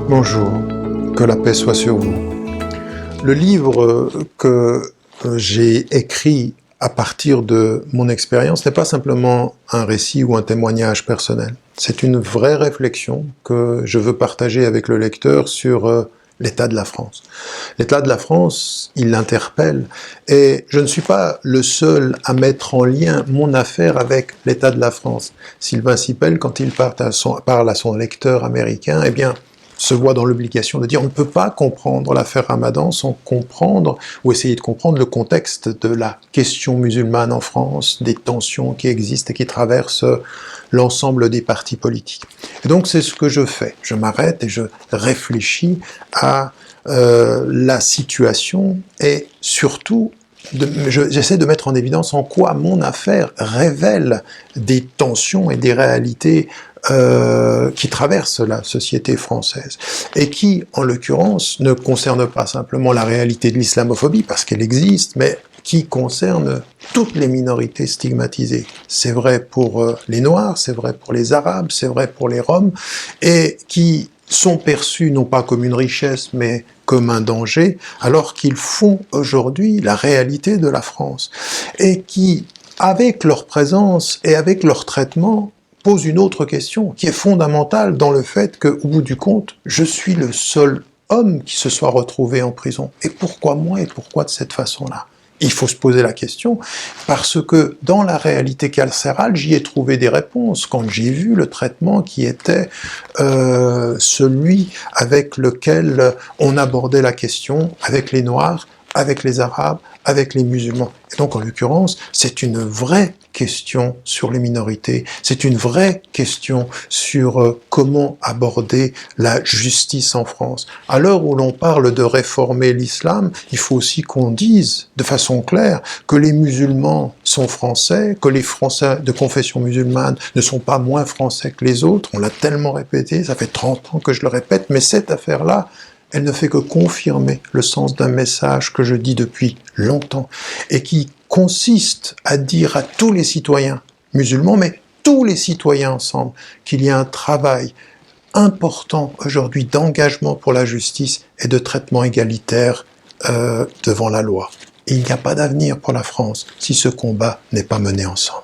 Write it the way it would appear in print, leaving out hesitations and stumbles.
Bonjour, que la paix soit sur vous. Le livre que j'ai écrit à partir de mon expérience n'est pas simplement un récit ou un témoignage personnel. C'est une vraie réflexion que je veux partager avec le lecteur sur l'état de la France. L'état de la France, il l'interpelle, et je ne suis pas le seul à mettre en lien mon affaire avec l'état de la France. Sylvain Sipel, quand il parle à son lecteur américain, eh bien, se voit dans l'obligation de dire on ne peut pas comprendre l'affaire Ramadan sans comprendre ou essayer de comprendre le contexte de la question musulmane en France, des tensions qui existent et qui traversent l'ensemble des partis politiques. Et donc c'est ce que je fais. Je m'arrête et je réfléchis à la situation et surtout j'essaie de mettre en évidence en quoi mon affaire révèle des tensions et des réalités qui traversent la société française et qui, en l'occurrence, ne concernent pas simplement la réalité de l'islamophobie, parce qu'elle existe, mais qui concerne toutes les minorités stigmatisées. C'est vrai pour les Noirs, c'est vrai pour les Arabes, c'est vrai pour les Roms, et qui sont perçus non pas comme une richesse, mais comme un danger, alors qu'ils font aujourd'hui la réalité de la France, et qui, avec leur présence et avec leur traitement, posent une autre question, qui est fondamentale dans le fait qu'au bout du compte, je suis le seul homme qui se soit retrouvé en prison. Et pourquoi moi et pourquoi de cette façon-là ? Il faut se poser la question, parce que dans la réalité carcérale, j'y ai trouvé des réponses quand j'ai vu le traitement qui était celui avec lequel on abordait la question avec les Noirs, avec les Arabes, avec les musulmans. Et donc, en l'occurrence, c'est une vraie question sur les minorités, c'est une vraie question sur comment aborder la justice en France. À l'heure où l'on parle de réformer l'islam, il faut aussi qu'on dise de façon claire que les musulmans sont français, que les Français de confession musulmane ne sont pas moins français que les autres. On l'a tellement répété, ça fait 30 ans que je le répète, mais cette affaire-là, elle ne fait que confirmer le sens d'un message que je dis depuis longtemps et qui consiste à dire à tous les citoyens musulmans, mais tous les citoyens ensemble, qu'il y a un travail important aujourd'hui d'engagement pour la justice et de traitement égalitaire devant la loi. Et il n'y a pas d'avenir pour la France si ce combat n'est pas mené ensemble.